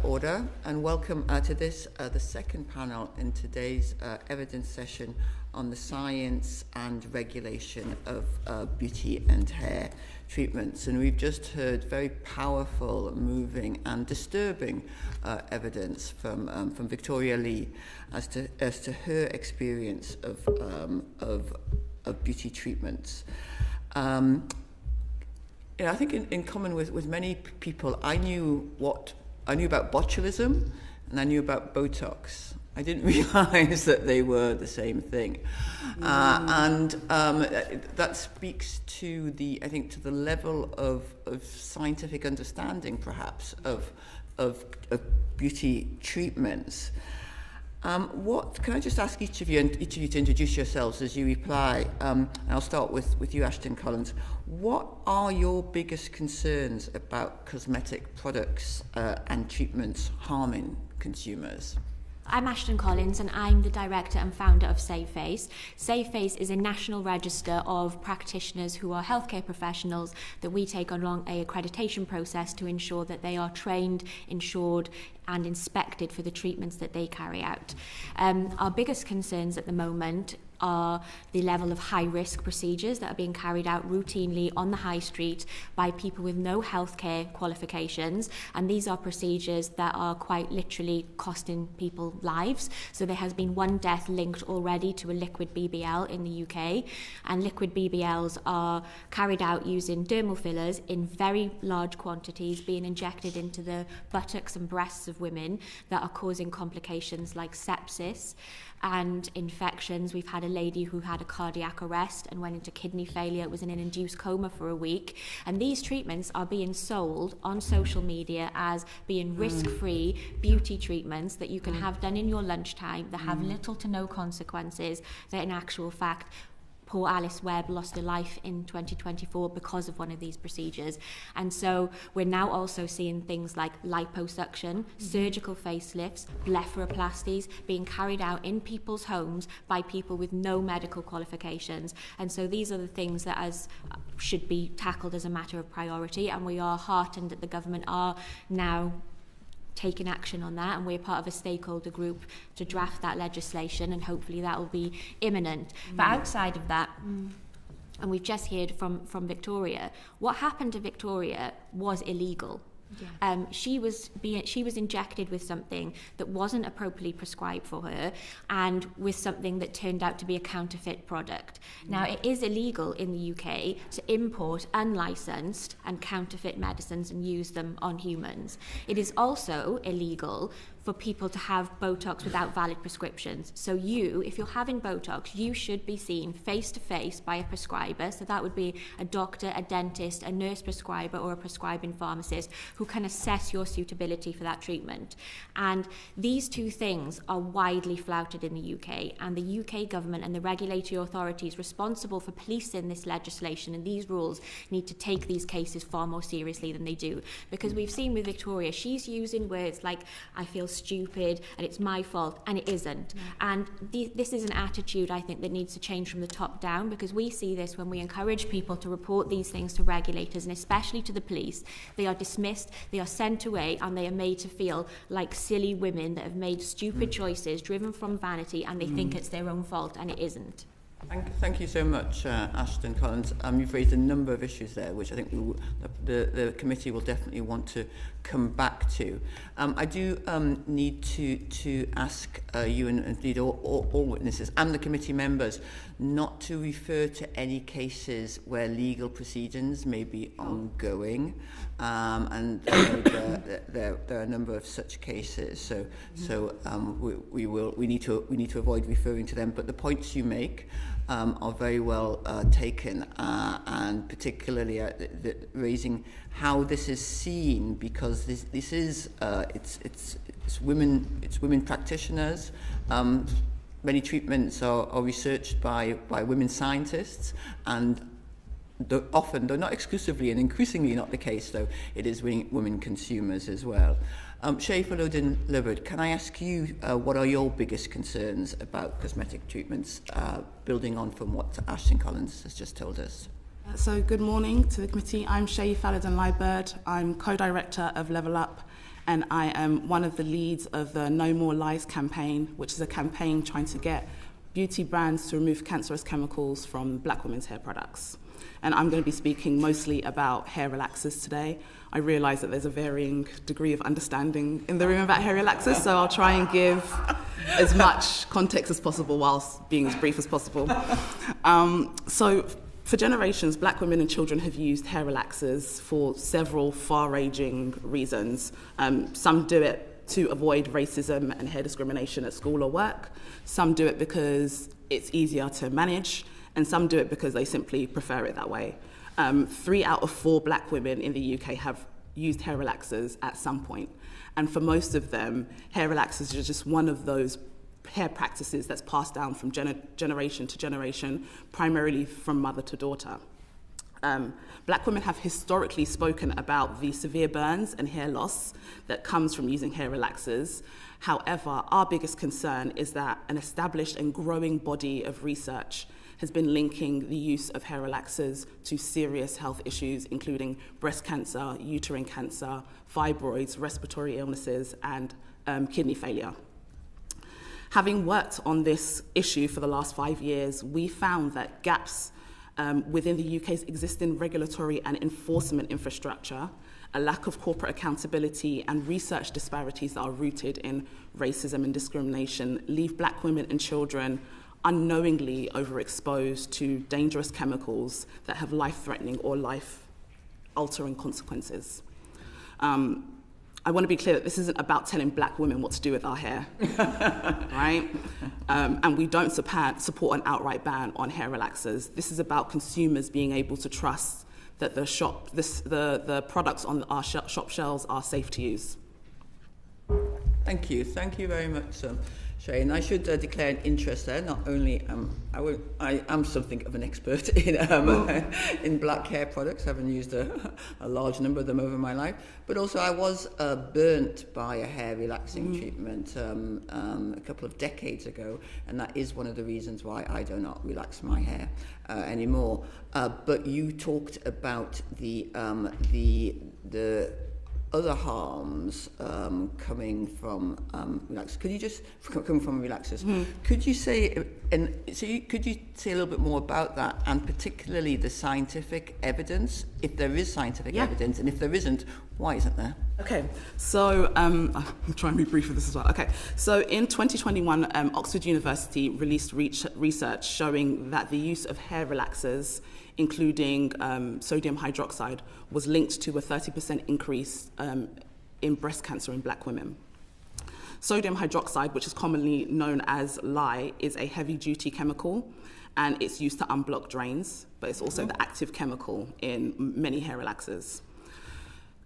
Order, and welcome to this, the second panel in today's evidence session on the science and regulation of beauty and hair treatments. And we've just heard very powerful, moving and disturbing evidence from Victoria Lee as to her experience of beauty treatments. I think in common with many people, I knew about botulism and I knew about Botox. I didn't realise that they were the same thing. And that speaks to the level of scientific understanding, perhaps, of beauty treatments. Can I just ask each of you to introduce yourselves as you reply? And I'll start with you, Ashton Collins. What are your biggest concerns about cosmetic products and treatments harming consumers? I'm Ashton Collins and I'm the director and founder of SaveFace. SaveFace is a national register of practitioners who are healthcare professionals that we take along a accreditation process to ensure that they are trained, insured and inspected for the treatments that they carry out. Our biggest concerns at the moment are the level of high-risk procedures that are being carried out routinely on the high street by people with no healthcare qualifications, and these are procedures that are quite literally costing people lives. So there has been one death linked already to a liquid BBL in the UK, and liquid BBLs are carried out using dermal fillers in very large quantities being injected into the buttocks and breasts of women that are causing complications like sepsis and infections. We've had a lady who had a cardiac arrest and went into kidney failure, was in an induced coma for a week, and these treatments are being sold on social media as being risk-free beauty treatments that you can have done in your lunchtime that have little to no consequences, that in actual fact poor Alice Webb lost her life in 2024 because of one of these procedures. And so we're now also seeing things like liposuction, surgical facelifts, blepharoplasties being carried out in people's homes by people with no medical qualifications. And so these are the things that should be tackled as a matter of priority, and we are heartened that the government are now taking action on that, and we're part of a stakeholder group to draft that legislation, and hopefully that will be imminent. But outside of that, and we've just heard from Victoria, what happened to Victoria was illegal. Yeah. She was injected with something that wasn't appropriately prescribed for her, and with something that turned out to be a counterfeit product. Now, it is illegal in the UK to import unlicensed and counterfeit medicines and use them on humans. It is also illegal for people to have Botox without valid prescriptions. So if you're having Botox, you should be seen face-to-face by a prescriber. So that would be a doctor, a dentist, a nurse prescriber, or a prescribing pharmacist who can assess your suitability for that treatment. And these two things are widely flouted in the UK, and the UK government and the regulatory authorities responsible for policing this legislation and these rules need to take these cases far more seriously than they do. Because we've seen with Victoria, she's using words like, I feel stupid and it's my fault, and it isn't. And this is an attitude, I think, that needs to change from the top down, because we see this when we encourage people to report these things to regulators and especially to the police. They are dismissed, they are sent away, and they are made to feel like silly women that have made stupid choices driven from vanity, and they think it's their own fault, and it isn't. Thank you so much, Ashton Collins. You've raised a number of issues there, which I think the committee will definitely want to come back to. I do need to ask you and indeed all witnesses and the committee members not to refer to any cases where legal proceedings may be ongoing, and there are a number of such cases. So we need to avoid referring to them. But the points you make are very well taken, and particularly raising how this is seen, because this is it's women practitioners. Many treatments are researched by women scientists, and often, though not exclusively and increasingly not the case, though, it is women consumers as well. Shay Falodin-Libbard, can I ask you what are your biggest concerns about cosmetic treatments, building on from what Ashton Collins has just told us? So good morning to the committee. I'm Shay Falodin-Libbard. I'm co-director of Level Up, and I am one of the leads of the No More Lies campaign, which is a campaign trying to get beauty brands to remove cancerous chemicals from black women's hair products. And I'm going to be speaking mostly about hair relaxers today. I realise that there's a varying degree of understanding in the room about hair relaxers, so I'll try and give as much context as possible whilst being as brief as possible. So for generations, black women and children have used hair relaxers for several far-ranging reasons. Some do it to avoid racism and hair discrimination at school or work. Some do it because it's easier to manage, and some do it because they simply prefer it that way. 3 out of 4 black women in the UK have used hair relaxers at some point. And for most of them, hair relaxers are just one of those hair practices that's passed down from generation to generation, primarily from mother to daughter. Black women have historically spoken about the severe burns and hair loss that comes from using hair relaxers. However, our biggest concern is that an established and growing body of research has been linking the use of hair relaxers to serious health issues, including breast cancer, uterine cancer, fibroids, respiratory illnesses, and kidney failure. Having worked on this issue for the last 5 years, we found that gaps within the UK's existing regulatory and enforcement infrastructure, a lack of corporate accountability, and research disparities that are rooted in racism and discrimination leave black women and children unknowingly overexposed to dangerous chemicals that have life-threatening or life-altering consequences. I want to be clear that this isn't about telling black women what to do with our hair, right? And we don't support an outright ban on hair relaxers. This is about consumers being able to trust that the products on our shop shelves are safe to use. Thank you very much, Shay. And I should declare an interest there. Not only I am something of an expert in black hair products, having used a large number of them over my life, but also I was burnt by a hair relaxing treatment a couple of decades ago, and that is one of the reasons why I do not relax my hair anymore. But you talked about the other harms coming from relaxers. Could you just come from relaxers? Could you say could you say a little bit more about that, and particularly the scientific evidence, if there is scientific evidence, and if there isn't, why isn't there? Okay, so I'm trying to be brief with this as well. Okay, so in 2021, Oxford University released research showing that the use of hair relaxers, including sodium hydroxide, was linked to a 30% increase in breast cancer in black women. Sodium hydroxide, which is commonly known as lye, is a heavy-duty chemical, and it's used to unblock drains, but it's also the active chemical in many hair relaxers.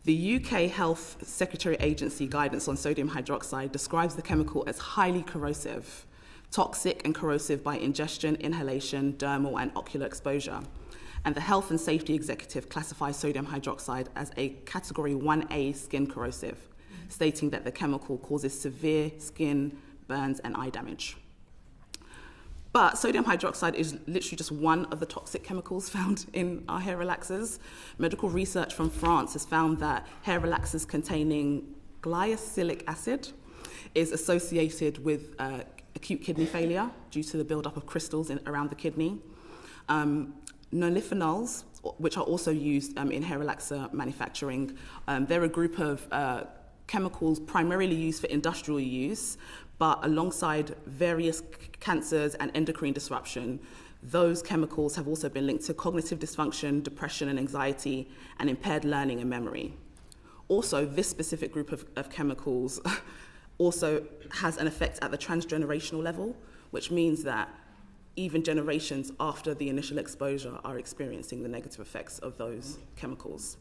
The UK Health Secretary Agency guidance on sodium hydroxide describes the chemical as highly corrosive, toxic and corrosive by ingestion, inhalation, dermal and ocular exposure. And the Health and Safety Executive classifies sodium hydroxide as a Category 1A skin corrosive, stating that the chemical causes severe skin burns and eye damage. But sodium hydroxide is literally just one of the toxic chemicals found in our hair relaxers. Medical research from France has found that hair relaxers containing glycolic acid is associated with acute kidney failure due to the buildup of crystals around the kidney. Nonylphenols, which are also used in hair relaxer manufacturing, they're a group of chemicals primarily used for industrial use, but alongside various cancers and endocrine disruption, those chemicals have also been linked to cognitive dysfunction, depression and anxiety, and impaired learning and memory. Also, this specific group of chemicals also has an effect at the transgenerational level, which means that even generations after the initial exposure are experiencing the negative effects of those chemicals.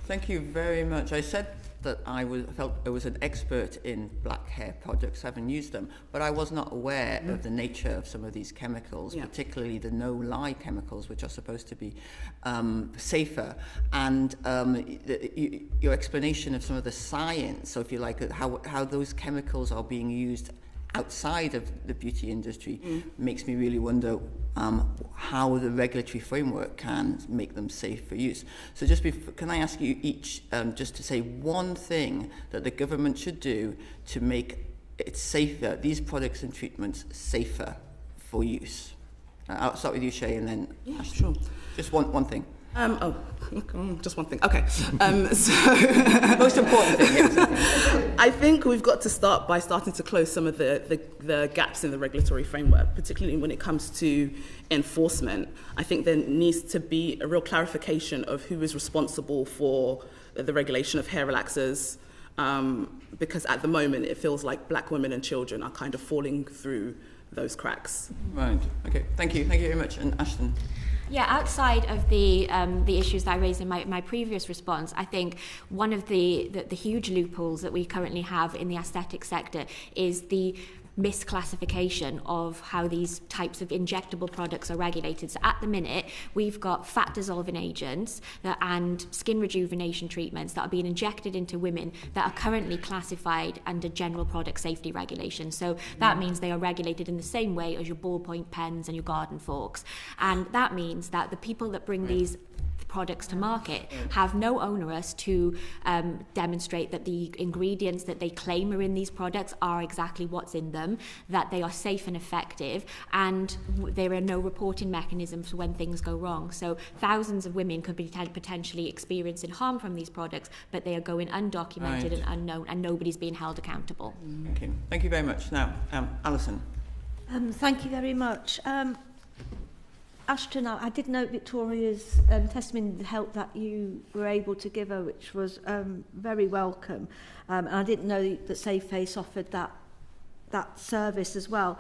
Thank you very much. I said that I felt I was an expert in black hair products, having used them, but I was not aware of the nature of some of these chemicals, particularly the no-lye chemicals, which are supposed to be safer. And your explanation of some of the science, so if you like, how those chemicals are being used outside of the beauty industry makes me really wonder how the regulatory framework can make them safe for use. So can I ask you each just to say one thing that the government should do to make it safer, these products and treatments safer for use? I'll start with you, Shay, and then Sure. Just one thing. Just one thing. Okay. So most important thing. Yes. I think we've got to start by starting to close some of the gaps in the regulatory framework, particularly when it comes to enforcement. I think there needs to be a real clarification of who is responsible for the regulation of hair relaxers, because at the moment it feels like black women and children are kind of falling through those cracks. Right. Okay. Thank you. Thank you very much. And Ashton. Yeah, outside of the issues that I raised in my previous response, I think one of the huge loopholes that we currently have in the aesthetic sector is the misclassification of how these types of injectable products are regulated. So at the minute, we've got fat dissolving agents and skin rejuvenation treatments that are being injected into women that are currently classified under general product safety regulation. So that means they are regulated in the same way as your ballpoint pens and your garden forks. And that means that the people that bring these products to market have no onus to demonstrate that the ingredients that they claim are in these products are exactly what's in them, that they are safe and effective, and there are no reporting mechanisms for when things go wrong. So thousands of women could be potentially experiencing harm from these products, but they are going undocumented and unknown, and nobody's being held accountable. Okay. Thank you very much. Now, Alison. Thank you very much. Ashton, I did note Victoria's testimony, the help that you were able to give her, which was very welcome. And I didn't know that SafeFace offered that service as well.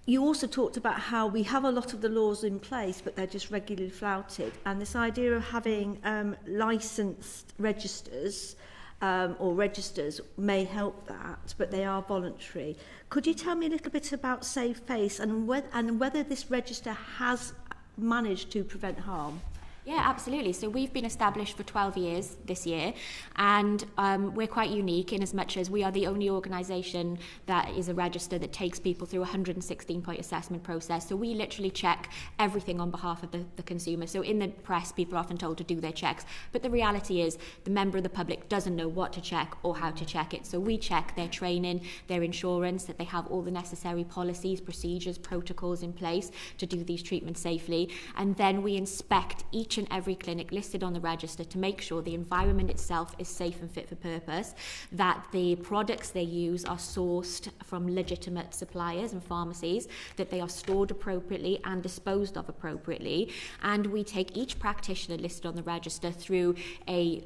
You also talked about how we have a lot of the laws in place, but they're just regularly flouted. And this idea of having licensed registers or registers may help that, but they are voluntary. Could you tell me a little bit about SafeFace and whether this register has managed to prevent harm? Yeah, absolutely. So we've been established for 12 years this year, and we're quite unique in as much as we are the only organisation that is a register that takes people through a 116-point assessment process. So we literally check everything on behalf of the consumer. So in the press, people are often told to do their checks, but the reality is the member of the public doesn't know what to check or how to check it. So we check their training, their insurance, that they have all the necessary policies, procedures, protocols in place to do these treatments safely, and then we inspect each and every clinic listed on the register to make sure the environment itself is safe and fit for purpose, that the products they use are sourced from legitimate suppliers and pharmacies, that they are stored appropriately and disposed of appropriately, and we take each practitioner listed on the register through a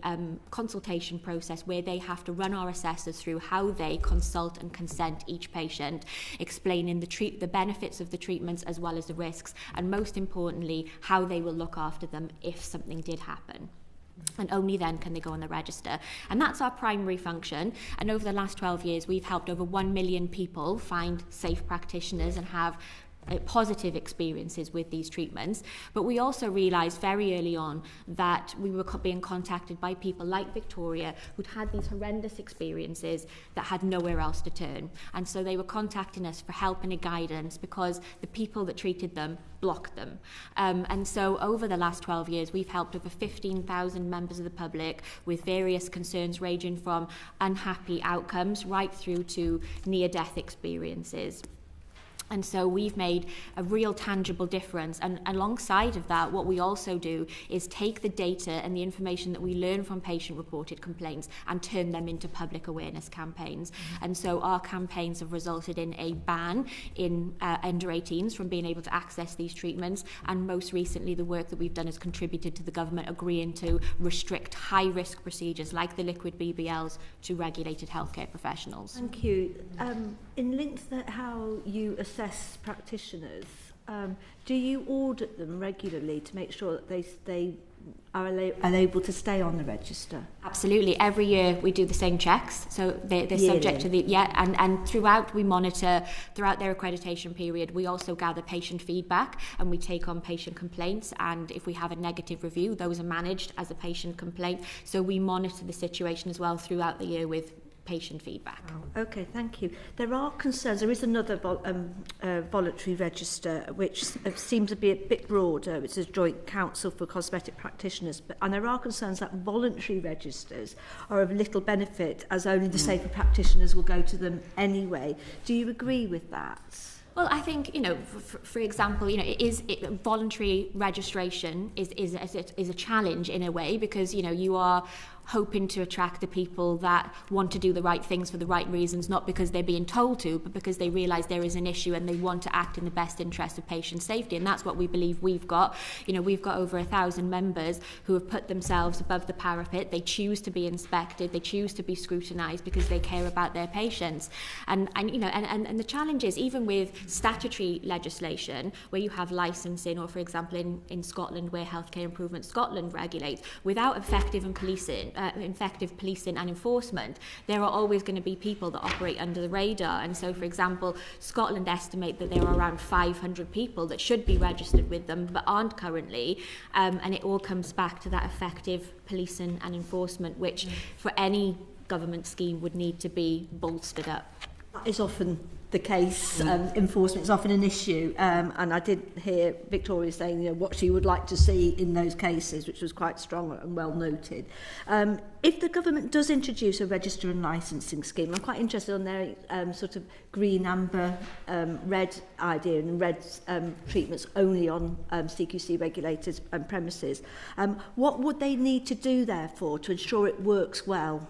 consultation process where they have to run our assessors through how they consult and consent each patient, explaining the benefits of the treatments as well as the risks, and most importantly, how they will look after them if something did happen. And only then can they go on the register. And that's our primary function. And over the last 12 years, we've helped over 1 million people find safe practitioners and have positive experiences with these treatments. But we also realised very early on that we were being contacted by people like Victoria who'd had these horrendous experiences that had nowhere else to turn. And so they were contacting us for help and guidance because the people that treated them blocked them. And so over the last 12 years, we've helped over 15,000 members of the public with various concerns ranging from unhappy outcomes right through to near-death experiences. And so we've made a real tangible difference. And alongside of that, what we also do is take the data and the information that we learn from patient-reported complaints and turn them into public awareness campaigns. And so our campaigns have resulted in a ban in under 18s from being able to access these treatments. And most recently, the work that we've done has contributed to the government agreeing to restrict high-risk procedures like the liquid BBLs to regulated healthcare professionals. Thank you. In links to how you assess practitioners, do you audit them regularly to make sure that they are able to stay on the register? Absolutely. Every year we do the same checks. So they're subject to and throughout we monitor, throughout their accreditation period, we also gather patient feedback and we take on patient complaints. And if we have a negative review, those are managed as a patient complaint. So we monitor the situation as well throughout the year with patient feedback. Okay, thank you. There are concerns. There is another voluntary register which seems to be a bit broader. It's a joint council for cosmetic practitioners, and there are concerns that voluntary registers are of little benefit, as only the safer practitioners will go to them anyway. Do you agree with that? Well, I think, for example, voluntary registration is a challenge in a way, because, you are hoping to attract the people that want to do the right things for the right reasons, not because they're being told to, but because they realise there is an issue and they want to act in the best interest of patient safety. And that's what we believe we've got. We've got over 1,000 members who have put themselves above the parapet. They choose to be inspected. They choose to be scrutinised because they care about their patients. And the challenge is, even with statutory legislation, where you have licensing, or for example in Scotland, where Healthcare Improvement Scotland regulates, without effective policing and enforcement, there are always going to be people that operate under the radar. And so, for example, Scotland estimate that there are around 500 people that should be registered with them but aren't currently, and it all comes back to that effective policing and enforcement, which for any government scheme would need to be bolstered up. That is often the case. Enforcement is often an issue, and I did hear Victoria saying what she would like to see in those cases, which was quite strong and well noted. If the government does introduce a register and licensing scheme, I'm quite interested on their sort of green, amber, red idea, and red treatments only on CQC regulated premises. What would they need to do, therefore, to ensure it works well?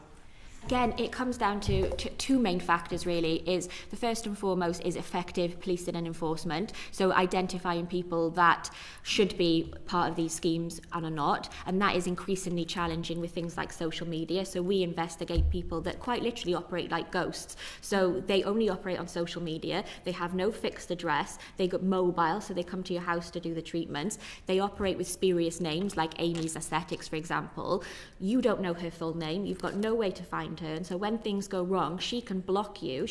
Again, it comes down to two main factors, really. Is the first and foremost is effective policing and enforcement. So identifying people that should be part of these schemes and are not. And that is increasingly challenging with things like social media. So we investigate people that quite literally operate like ghosts. So they only operate on social media. They have no fixed address. They get mobile, so they come to your house to do the treatments. They operate with spurious names, like Amy's Aesthetics, for example. You don't know her full name. You've got no way to find her, and so when things go wrong, she can block you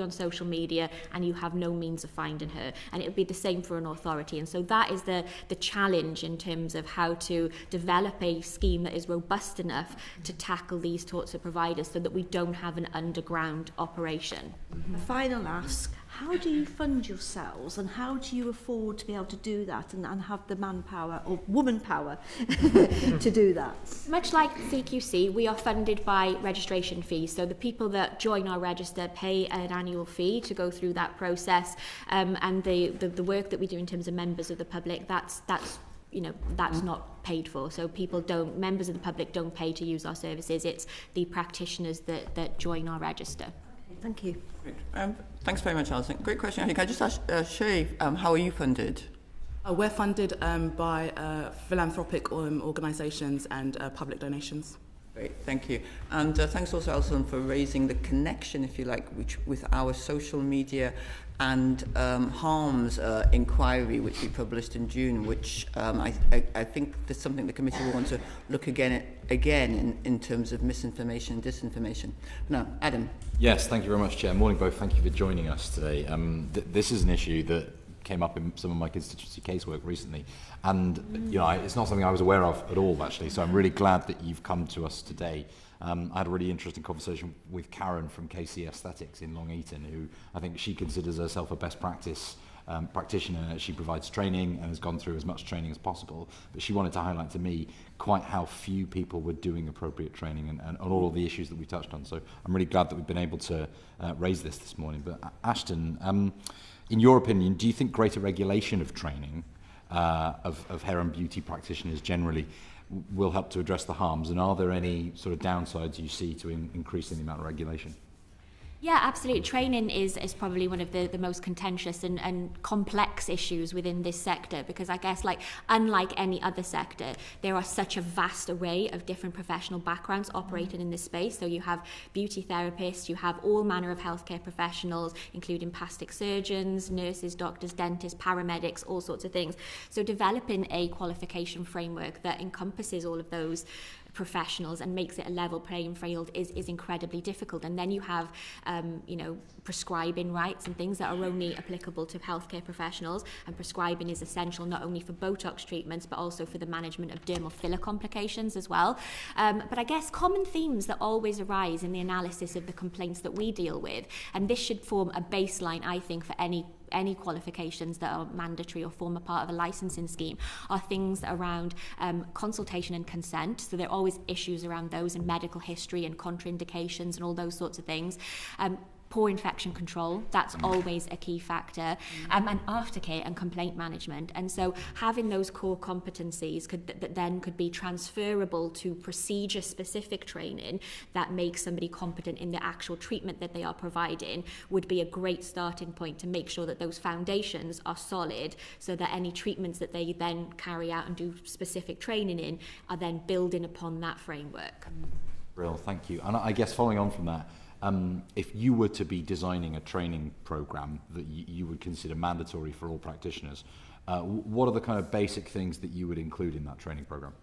on social media, and you have no means of finding her. And it would be the same for an authority. And so that is the challenge in terms of how to develop a scheme that is robust enough to tackle these sorts of providers, so that we don't have an underground operation. A final ask: how do you fund yourselves, and how do you afford to be able to do that and have the manpower or woman power to do that? Much like CQC, we are funded by registration fees. So the people that join our register pay an annual fee to go through that process, and the work that we do in terms of members of the public, that's not paid for. So members of the public don't pay to use our services. It's the practitioners that join our register. Thank you. Great. Thanks very much, Alison. Great question. I think I just asked Shay, how are you funded? We're funded by philanthropic organisations and public donations. Great, thank you. And thanks also, Alison, for raising the connection, if you like, with our social media and harms inquiry, which we published in June, which I think there's something the committee will want to look again in terms of misinformation and disinformation. Now, Adam. Yes, thank you very much, Chair. Morning, both. Thank you for joining us today. This is an issue that came up in some of my constituency casework recently, and it's not something I was aware of at all, actually. So I'm really glad that you've come to us today. I had a really interesting conversation with Karen from KC Aesthetics in Long Eaton, who I think she considers herself a best practice practitioner. She provides training and has gone through as much training as possible, but she wanted to highlight to me quite how few people were doing appropriate training and all of the issues that we touched on. So I'm really glad that we've been able to raise this morning. But Ashton, in your opinion, do you think greater regulation of training of hair and beauty practitioners generally will help to address the harms, and are there any sort of downsides you see to increasing the amount of regulation? Yeah, absolutely. Training is probably one of the most contentious and complex issues within this sector, because I guess, unlike any other sector, there are such a vast array of different professional backgrounds operating in this space. So you have beauty therapists, you have all manner of healthcare professionals, including plastic surgeons, nurses, doctors, dentists, paramedics, all sorts of things. So developing a qualification framework that encompasses all of those professionals and makes it a level playing field is incredibly difficult. And then you have prescribing rights and things that are only applicable to healthcare professionals, and prescribing is essential not only for Botox treatments but also for the management of dermal filler complications as well. But I guess common themes that always arise in the analysis of the complaints that we deal with, and this should form a baseline, I think, for any qualifications that are mandatory or form a part of a licensing scheme, are things around consultation and consent. So there are always issues around those, and medical history and contraindications and all those sorts of things. Poor infection control, that's always a key factor, and aftercare and complaint management. And so having those core competencies that then could be transferable to procedure-specific training that makes somebody competent in the actual treatment that they are providing would be a great starting point to make sure that those foundations are solid, so that any treatments that they then carry out and do specific training in are then building upon that framework. Real, thank you. And I guess following on from that, if you were to be designing a training program that you would consider mandatory for all practitioners, what are the kind of basic things that you would include in that training program?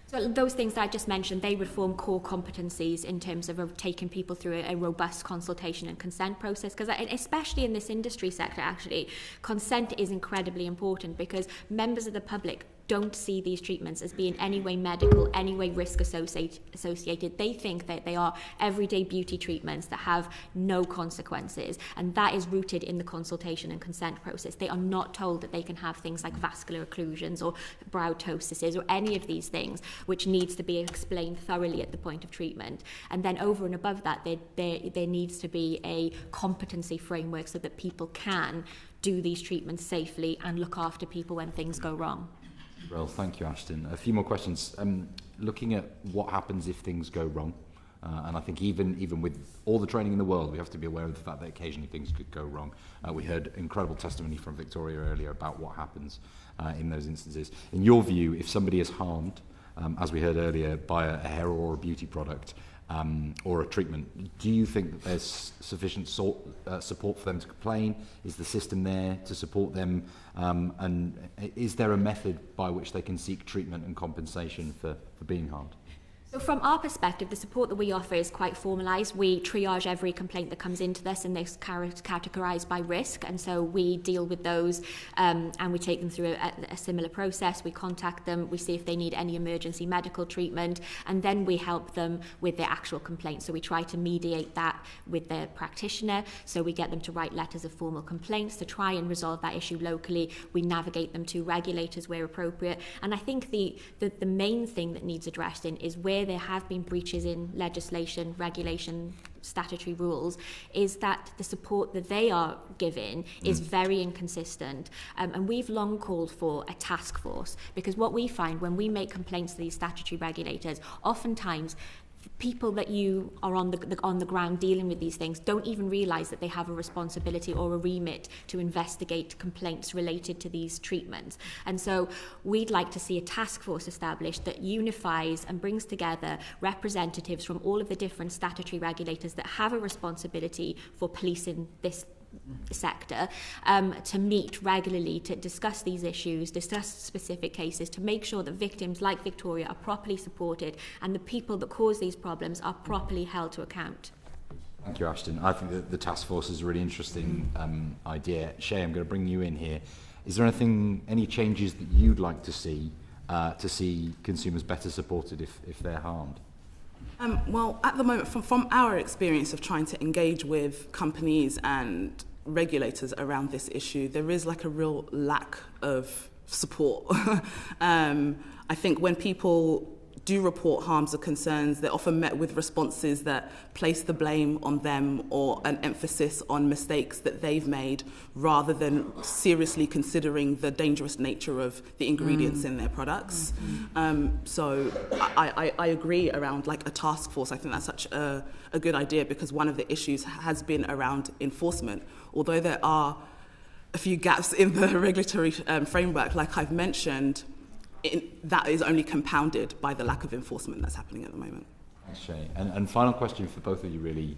So those things that I just mentioned, they would form core competencies in terms of taking people through a robust consultation and consent process, because especially in this industry sector, actually, consent is incredibly important, because members of the public don't see these treatments as being any way medical, any way risk associated. They think that they are everyday beauty treatments that have no consequences, and that is rooted in the consultation and consent process. They are not told that they can have things like vascular occlusions or brow ptosis or any of these things, which needs to be explained thoroughly at the point of treatment. And then over and above that, there needs to be a competency framework so that people can do these treatments safely and look after people when things go wrong. Well, thank you, Ashton. A few more questions. Looking at what happens if things go wrong, and I think even with all the training in the world, we have to be aware of the fact that occasionally things could go wrong. We heard incredible testimony from Victoria earlier about what happens in those instances. In your view, if somebody is harmed, as we heard earlier, by a hair or a beauty product, or a treatment, do you think that there's sufficient support for them to complain? Is the system there to support them? And is there a method by which they can seek treatment and compensation for being harmed? So from our perspective, the support that we offer is quite formalised. We triage every complaint that comes into us, and they're categorised by risk. And so we deal with those, and we take them through a similar process. We contact them, we see if they need any emergency medical treatment, and then we help them with their actual complaint. So we try to mediate that with their practitioner. So we get them to write letters of formal complaints to try and resolve that issue locally. We navigate them to regulators where appropriate. And I think the main thing that needs addressing is where there have been breaches in legislation, regulation, statutory rules, is that the support that they are given is very inconsistent. And we've long called for a task force, because what we find when we make complaints to these statutory regulators, oftentimes people that you are on the ground dealing with these things don't even realise that they have a responsibility or a remit to investigate complaints related to these treatments. And so we'd like to see a task force established that unifies and brings together representatives from all of the different statutory regulators that have a responsibility for policing this sector, to meet regularly to discuss these issues, discuss specific cases, to make sure that victims like Victoria are properly supported and the people that cause these problems are properly held to account. Thank you, Ashton. I think that the task force is a really interesting idea. Shay, I'm going to bring you in here. Is there any changes that you'd like to see consumers better supported if they're harmed? Well, at the moment, from our experience of trying to engage with companies and regulators around this issue, there is like a real lack of support. I think when people do report harms or concerns, they're often met with responses that place the blame on them or an emphasis on mistakes that they've made, rather than seriously considering the dangerous nature of the ingredients in their products. So I agree around like a task force. I think that's such a good idea, because one of the issues has been around enforcement. Although there are a few gaps in the regulatory framework, like I've mentioned, that is only compounded by the lack of enforcement that's happening at the moment. Thanks, Shay. And final question for both of you, really.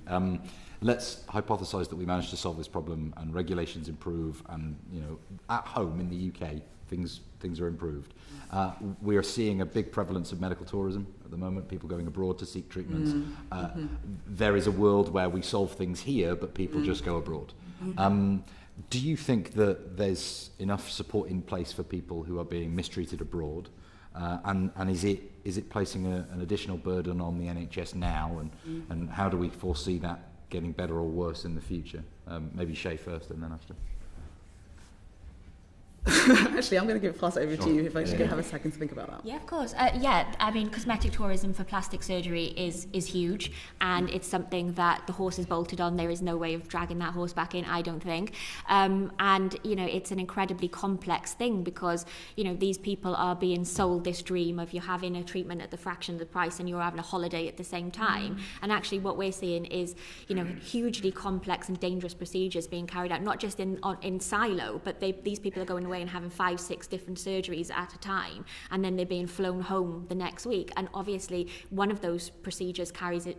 Let's hypothesise that we manage to solve this problem and regulations improve, and at home in the UK, things are improved. We are seeing a big prevalence of medical tourism at the moment, people going abroad to seek treatments. There is a world where we solve things here, but people just go abroad. Do you think that there's enough support in place for people who are being mistreated abroad? And is it placing an additional burden on the NHS now? And how do we foresee that getting better or worse in the future? Maybe Shay first and then Ashton. Actually, I'm going to pass it over to you if I should have a second to think about that. Yeah, of course. I mean, cosmetic tourism for plastic surgery is huge, and it's something that the horse is bolted on. There is no way of dragging that horse back in, I don't think. And, you know, it's an incredibly complex thing because, you know, these people are being sold this dream of you're having a treatment at the fraction of the price and you're having a holiday at the same time. And actually what we're seeing is, you know, hugely complex and dangerous procedures being carried out, not just in silo, but these people are going away and having 5-6 different surgeries at a time, and then they're being flown home the next week. And obviously one of those procedures carries a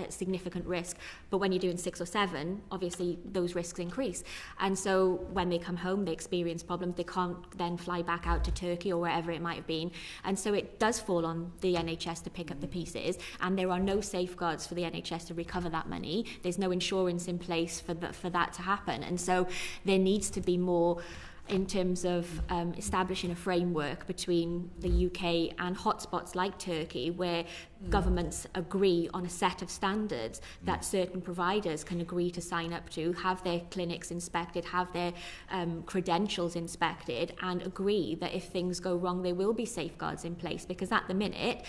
significant risk, but when you're doing 6 or 7, obviously those risks increase. And so when they come home, they experience problems. They can't then fly back out to Turkey or wherever it might have been. And so it does fall on the NHS to pick up the pieces, and there are no safeguards for the NHS to recover that money. There's no insurance in place for that to happen. And so there needs to be more in terms of establishing a framework between the UK and hotspots like Turkey, where governments agree on a set of standards that certain providers can agree to sign up to, have their clinics inspected, have their credentials inspected, and agree that if things go wrong, there will be safeguards in place. Because at the minute,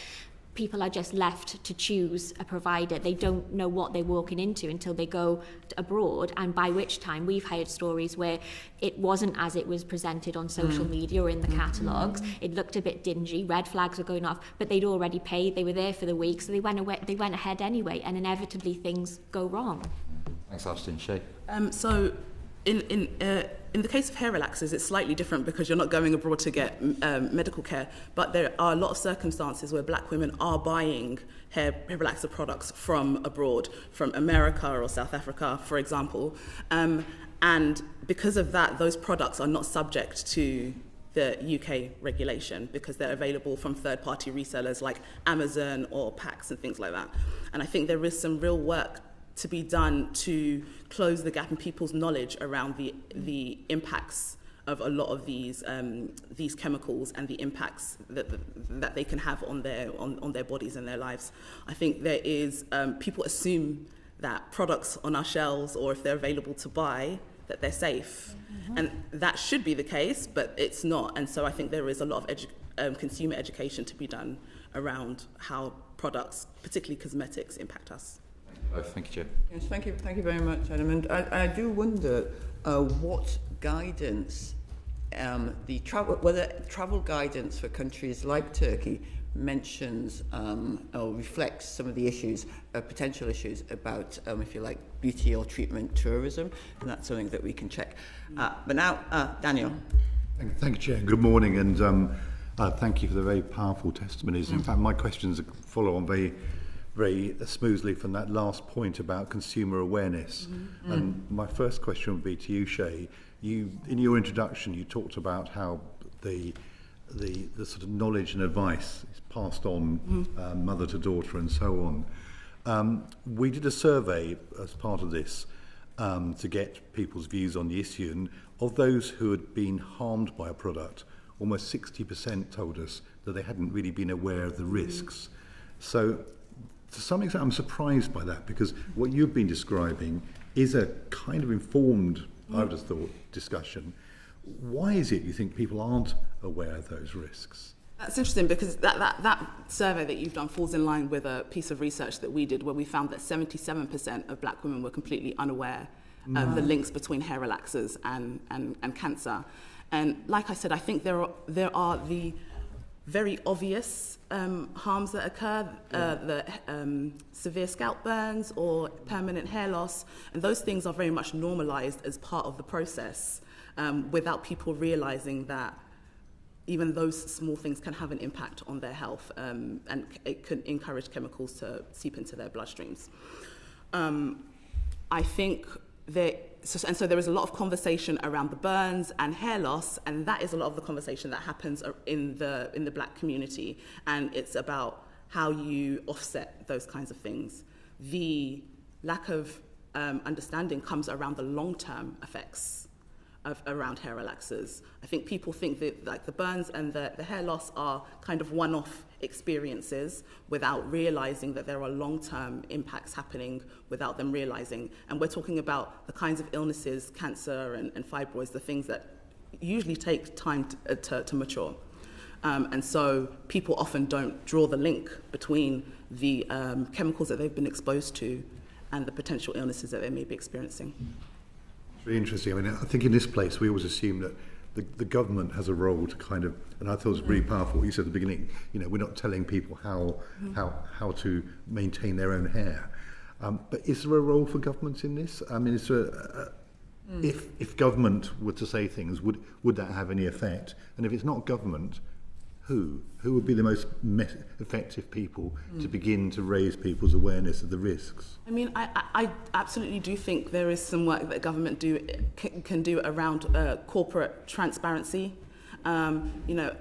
people are just left to choose a provider. They don't know what they're walking into until they go abroad, and by which time we've heard stories where it wasn't as it was presented on social media or in the catalogues. It looked a bit dingy, red flags were going off, but they'd already paid, they were there for the week, so they went ahead anyway, and inevitably things go wrong. Thanks, Ashton. Shay? So in the case of hair relaxers, it's slightly different because you're not going abroad to get medical care, but there are a lot of circumstances where black women are buying hair relaxer products from abroad, from America or South Africa, for example. And because of that, those products are not subject to the UK regulation because they're available from third-party resellers like Amazon or PAX and things like that. And I think there is some real work to be done to close the gap in people's knowledge around the impacts of a lot of these chemicals and the impacts that they can have on their bodies and their lives. I think there is people assume that products on our shelves, or if they're available to buy, that they're safe, and that should be the case, but it's not. And so I think there is a lot of consumer education to be done around how products, particularly cosmetics, impact us. Thank you, Chair. Yes, thank you very much, Adam. And I do wonder what guidance whether travel guidance for countries like Turkey mentions or reflects some of the issues, potential issues about, if you like, beauty or treatment tourism, and that's something that we can check. But now, Daniel. Thank you, Chair. Good morning, and thank you for the very powerful testimonies. In fact, my questions follow on very smoothly from that last point about consumer awareness. And my first question would be to you, Shay. In your introduction, you talked about how the sort of knowledge and advice is passed on mother to daughter and so on. We did a survey as part of this to get people's views on the issue, and of those who had been harmed by a product, almost 60% told us that they hadn't really been aware of the risks. So to some extent, I'm surprised by that, because what you've been describing is a kind of informed, I would have thought, discussion. Why is it you think people aren't aware of those risks? That's interesting, because that survey that you've done falls in line with a piece of research that we did where we found that 77% of black women were completely unaware of the links between hair relaxers and cancer. And like I said, I think there are the very obvious harms that occur, the severe scalp burns or permanent hair loss, and those things are very much normalized as part of the process without people realizing that even those small things can have an impact on their health, and it can encourage chemicals to seep into their bloodstreams. I think that so there is a lot of conversation around the burns and hair loss, and that is a lot of the conversation that happens in the Black community, and it's about how you offset those kinds of things. The lack of understanding comes around the long-term effects around hair relaxers. I think people think that like the burns and the hair loss are kind of one-off experiences without realizing that there are long-term impacts happening without them realizing. And we're talking about the kinds of illnesses, cancer and fibroids, the things that usually take time to mature. And so people often don't draw the link between the chemicals that they've been exposed to and the potential illnesses that they may be experiencing. It's really interesting. I mean, I think in this place we always assume that the government has a role to kind of, and I thought it was really powerful what you said at the beginning, you know, we're not telling people how to maintain their own hair. But is there a role for governments in this? I mean, is there if government were to say things, would that have any effect? And if it's not government, who would be the most effective people to begin to raise people's awareness of the risks? I mean, I absolutely do think there is some work that government can do around corporate transparency. You know,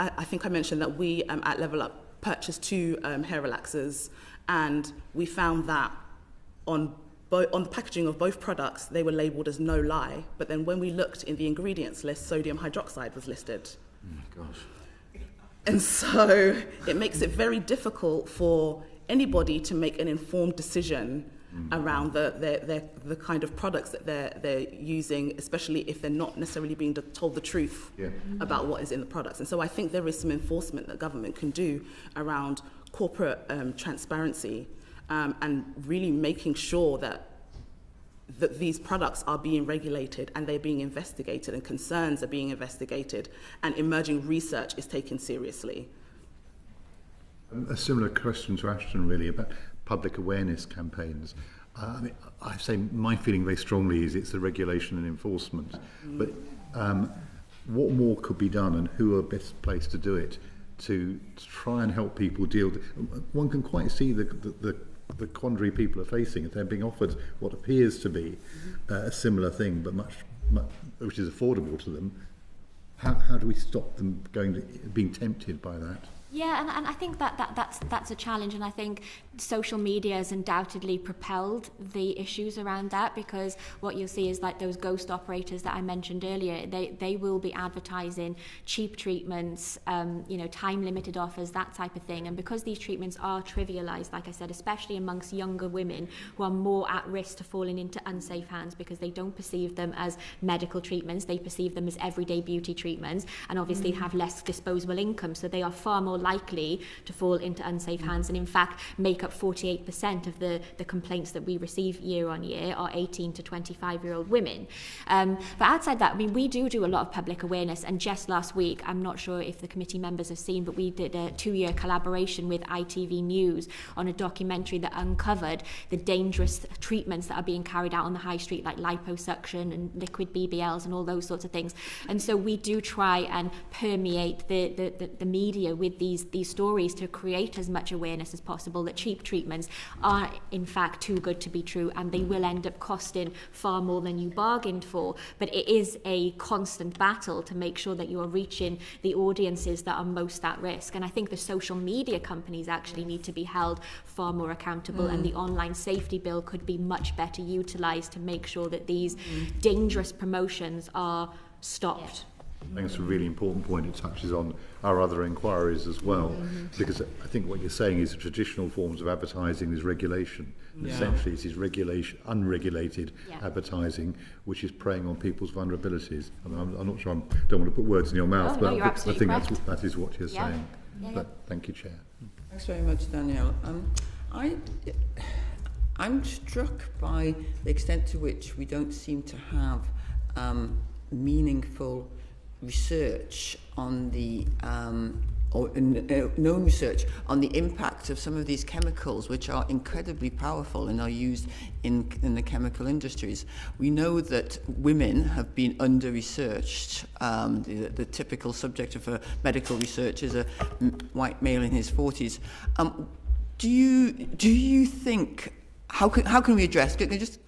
I think I mentioned that we at Level Up purchased 2 hair relaxers, and we found that on the packaging of both products, they were labelled as no lie, but then when we looked in the ingredients list, sodium hydroxide was listed. Oh, gosh. And so it makes it very difficult for anybody to make an informed decision around the kind of products that they're using, especially if they're not necessarily being told the truth about what is in the products. And so I think there is some enforcement that government can do around corporate transparency and really making sure that these products are being regulated and they're being investigated and concerns are being investigated and emerging research is taken seriously. A similar question to Ashton really about public awareness campaigns. I mean, I say my feeling very strongly is it's the regulation and enforcement, but what more could be done and who are best placed to do it to try and help people deal? One can quite see the quandary people are facing if they're being offered what appears to be a similar thing, but much which is affordable to them. How do we stop them being tempted by that? Yeah, and I think that's a challenge, and I think social media has undoubtedly propelled the issues around that, because what you'll see is like those ghost operators that I mentioned earlier, they will be advertising cheap treatments, time-limited offers, that type of thing, and because these treatments are trivialized, like I said, especially amongst younger women who are more at risk to falling into unsafe hands because they don't perceive them as medical treatments, they perceive them as everyday beauty treatments, and obviously have less disposable income, so they are far more likely to fall into unsafe hands, and in fact make up 48% of the complaints that we receive year on year are 18 to 25-year-old women. But outside that, I mean, we do a lot of public awareness, and just last week, I'm not sure if the committee members have seen, but we did a 2-year collaboration with ITV News on a documentary that uncovered the dangerous treatments that are being carried out on the high street, like liposuction and liquid BBLs and all those sorts of things. And so we do try and permeate the media with these stories to create as much awareness as possible that cheap treatments are in fact too good to be true, and they will end up costing far more than you bargained for. But it is a constant battle to make sure that you are reaching the audiences that are most at risk. And I think the social media companies actually need to be held far more accountable, and the online safety bill could be much better utilised to make sure that these dangerous promotions are stopped. I think it's a really important point. It touches on our other inquiries as well, because I think what you're saying is the traditional forms of advertising is regulation. And essentially, it is unregulated advertising, which is preying on people's vulnerabilities. I mean, I'm not sure. I don't want to put words in your mouth, but I think that is what you're saying. But thank you, Chair. Thanks very much, Danielle. I'm struck by the extent to which we don't seem to have meaningful research on the known research on the impact of some of these chemicals, which are incredibly powerful and are used in the chemical industries. We know that women have been under-researched. The typical subject of medical research is a white male in his 40s. Do you think how can we address?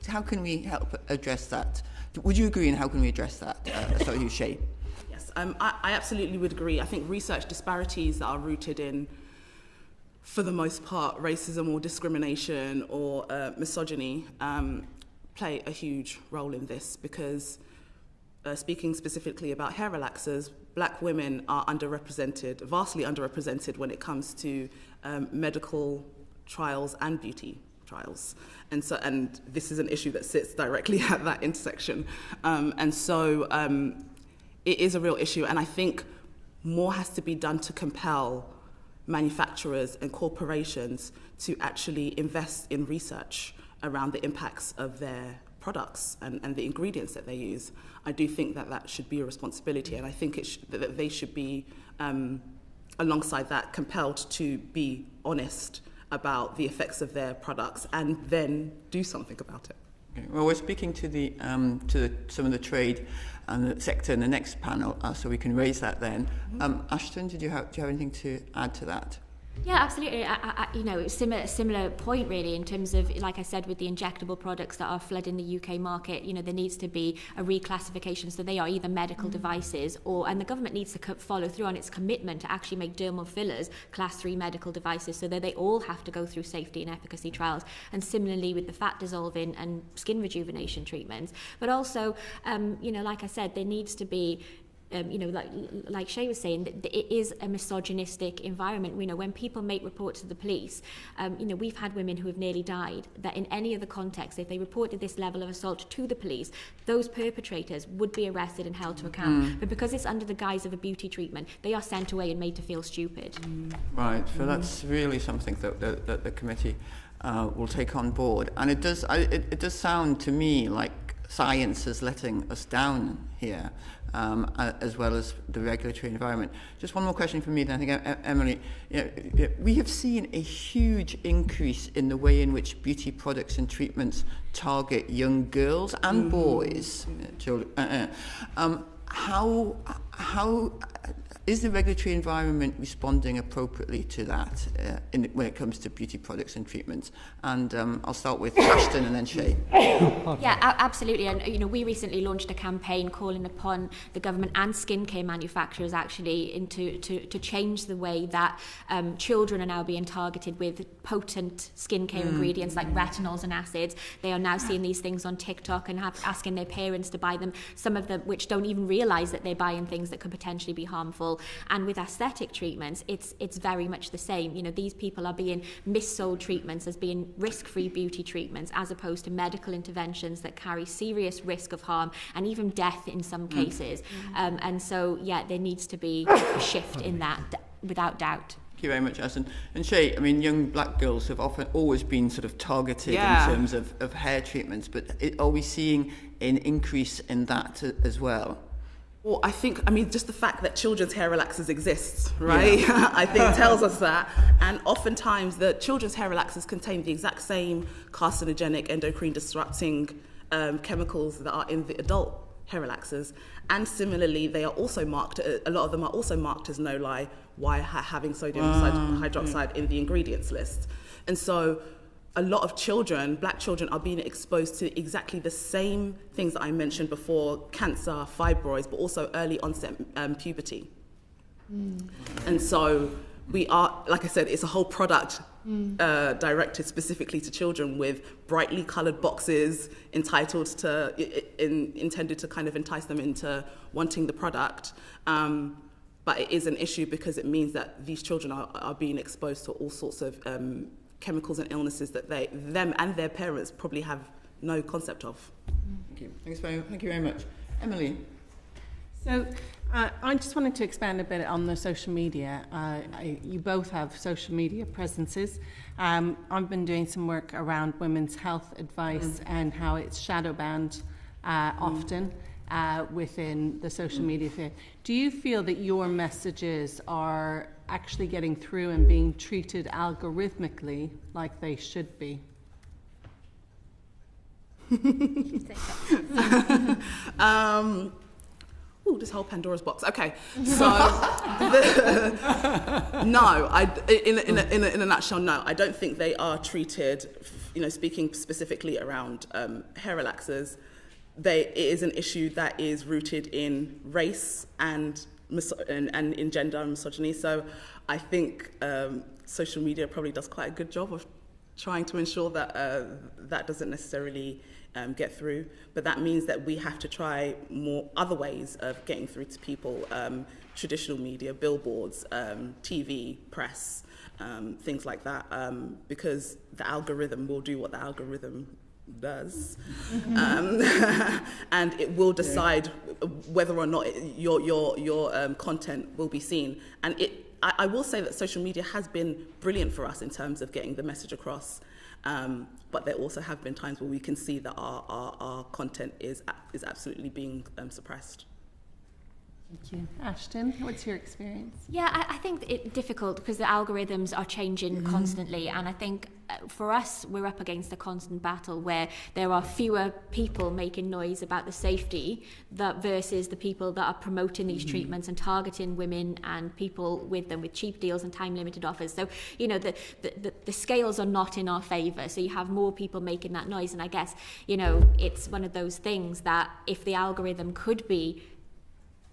How can we help address that? Would you agree? And how can we address that? Sorry, Shay. Yes, I absolutely would agree. I think research disparities that are rooted in, for the most part, racism or discrimination or misogyny play a huge role in this, because speaking specifically about hair relaxers, black women are underrepresented, vastly underrepresented when it comes to medical trials and beauty trials. And this is an issue that sits directly at that intersection. It is a real issue, and I think more has to be done to compel manufacturers and corporations to actually invest in research around the impacts of their products and the ingredients that they use. I do think that should be a responsibility, and I think that they should be, alongside that, compelled to be honest about the effects of their products and then do something about it. Okay. Well, we're speaking to some of the trade and the sector in the next panel, so we can raise that then. Ashton, do you have anything to add to that? Yeah, absolutely. Similar point really, in terms of, like I said, with the injectable products that are flooding the UK market, there needs to be a reclassification, so they are either medical devices and the government needs to follow through on its commitment to actually make dermal fillers class 3 medical devices, so that they all have to go through safety and efficacy trials. And similarly with the fat dissolving and skin rejuvenation treatments. But also, like I said, there needs to be like Shay was saying, that it is a misogynistic environment. When people make reports to the police, we've had women who have nearly died, that in any other context, if they reported this level of assault to the police, those perpetrators would be arrested and held to account. But because it's under the guise of a beauty treatment, they are sent away and made to feel stupid. Right, so that's really something that the committee will take on board. And it does sound to me like science is letting us down here, as well as the regulatory environment. Just one more question from me, then I think, Emily. We have seen a huge increase in the way in which beauty products and treatments target young girls and boys. Children. How is the regulatory environment responding appropriately to that when it comes to beauty products and treatments? And I'll start with Ashton and then Shay. Yeah, absolutely. And we recently launched a campaign calling upon the government and skincare manufacturers actually to change the way that children are now being targeted with potent skincare ingredients like retinols and acids. They are now seeing these things on TikTok and asking their parents to buy them, some of them which don't even realise that they're buying things that could potentially be harmful. And with aesthetic treatments, it's very much the same. These people are being missold treatments as being risk-free beauty treatments, as opposed to medical interventions that carry serious risk of harm and even death in some cases. And so, there needs to be a shift in that, without doubt. Thank you very much, Ashton. And Shay, young black girls have always been sort of targeted in terms of hair treatments, but are we seeing an increase in that as well? Well, I think, just the fact that children's hair relaxers exist, right? Yeah. I think tells us that. And oftentimes the children's hair relaxers contain the exact same carcinogenic, endocrine disrupting chemicals that are in the adult hair relaxers. And similarly, they are also marked, a lot of them are also marked as no lie, having sodium hydroxide in the ingredients list. And so a lot of children, black children, are being exposed to exactly the same things that I mentioned before: cancer, fibroids, but also early onset puberty. And so we are, like I said, it's a whole product directed specifically to children, with brightly coloured boxes intended to kind of entice them into wanting the product. But it is an issue because it means that these children are being exposed to all sorts of chemicals and illnesses that them and their parents probably have no concept of. Thank you. Thank you very much. Emily? So I just wanted to expand a bit on the social media. You both have social media presences. I've been doing some work around women's health advice and how it's shadow banned often within the social media field. Do you feel that your messages are actually getting through and being treated algorithmically like they should be? This whole Pandora's box. Okay, so no, in a nutshell, no. I don't think they are treated speaking specifically around hair relaxers, it is an issue that is rooted in race and in gender and misogyny. So I think social media probably does quite a good job of trying to ensure that that doesn't necessarily get through. But that means that we have to try more other ways of getting through to people, traditional media, billboards, TV, press, things like that, because the algorithm will do what the algorithm does, and it will decide whether or not your content will be seen. And I will say that social media has been brilliant for us in terms of getting the message across, but there also have been times where we can see that our content is absolutely being suppressed. Thank you. Ashton, what's your experience? Yeah, I think it's difficult because the algorithms are changing constantly, and I think for us, we're up against a constant battle where there are fewer people making noise about the safety versus the people that are promoting these treatments and targeting women and people with them with cheap deals and time-limited offers. So, the scales are not in our favour. So you have more people making that noise, and I guess, it's one of those things that if the algorithm could be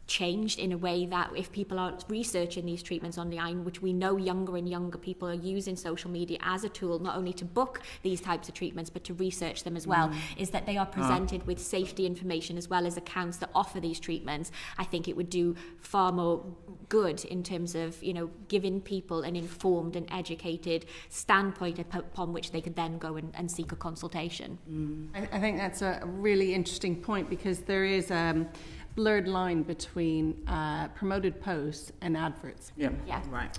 changed in a way that if people are researching these treatments online, which we know younger and younger people are using social media as a tool not only to book these types of treatments but to research them as well, is that they are presented with safety information as well as accounts that offer these treatments. I think it would do far more good in terms of giving people an informed and educated standpoint upon which they could then go and seek a consultation. I think that's a really interesting point, because there is blurred line between promoted posts and adverts. Yeah. Right.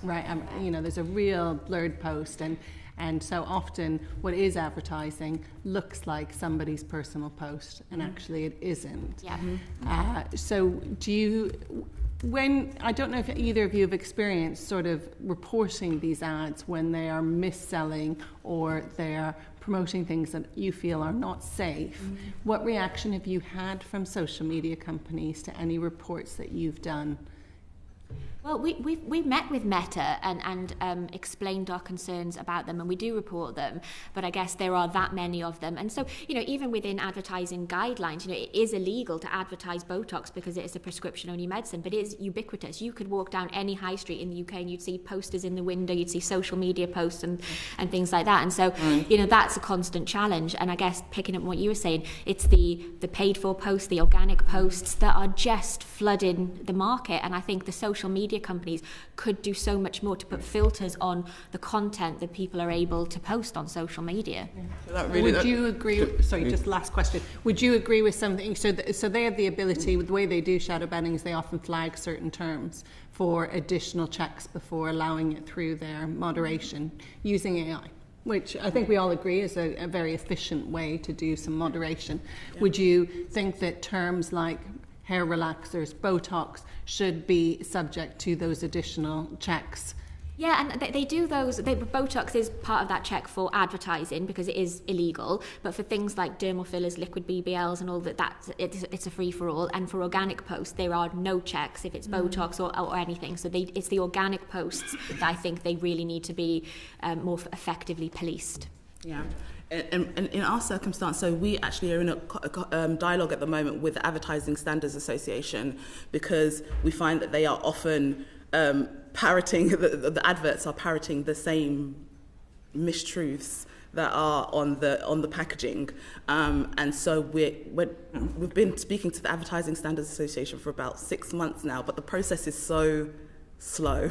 There's a real blurred post, and so often what is advertising looks like somebody's personal post, and actually it isn't. Yeah. So do you, I don't know if either of you have experienced sort of reporting these ads when they are mis-selling or they are promoting things that you feel are not safe. What reaction have you had from social media companies to any reports that you've done? Well, we've met with Meta and explained our concerns about them, and we do report them, but I guess there are that many of them. And so, even within advertising guidelines, it is illegal to advertise Botox because it is a prescription-only medicine, but it is ubiquitous. You could walk down any high street in the UK and you'd see posters in the window, you'd see social media posts and things like that. And so, that's a constant challenge. And I guess picking up what you were saying, it's the paid-for posts, the organic posts that are just flooding the market. And I think the social media companies could do so much more to put filters on the content that people are able to post on social media. Would you agree? Sorry, just last question. Would you agree with something? So they have the ability, with the way they do shadow banning, is they often flag certain terms for additional checks before allowing it through their moderation using AI, which I think we all agree is a very efficient way to do some moderation. Yeah. Would you think that terms like hair relaxers, Botox, should be subject to those additional checks? Yeah, and they do those. Botox is part of that check for advertising because it is illegal. But for things like dermal fillers, liquid BBLs, and all it's a free for all. And for organic posts, there are no checks if it's Botox or anything. So it's the organic posts that I think they really need to be more effectively policed. Yeah. And in our circumstance, so we actually are in a dialogue at the moment with the Advertising Standards Association, because we find that they are often parroting, the adverts are parroting the same mistruths that are on the packaging. And so we've been speaking to the Advertising Standards Association for about 6 months now, but the process is so slow.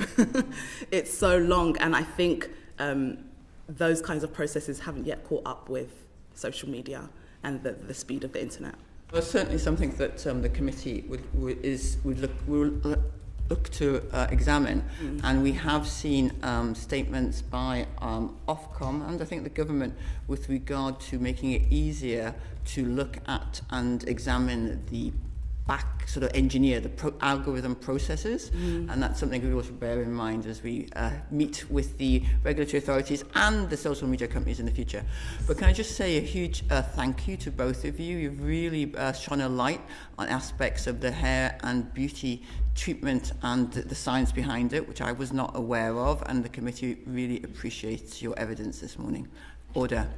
It's so long, and I think those kinds of processes haven't yet caught up with social media and the speed of the internet. Well, certainly something that the committee will look to examine, and we have seen statements by Ofcom and I think the government with regard to making it easier to look at and examine the engineer the algorithm processes, and that's something we also bear in mind as we meet with the regulatory authorities and the social media companies in the future. But can I just say a huge thank you to both of you. You've really shone a light on aspects of the hair and beauty treatment and the science behind it, which I was not aware of, and the committee really appreciates your evidence this morning. Order.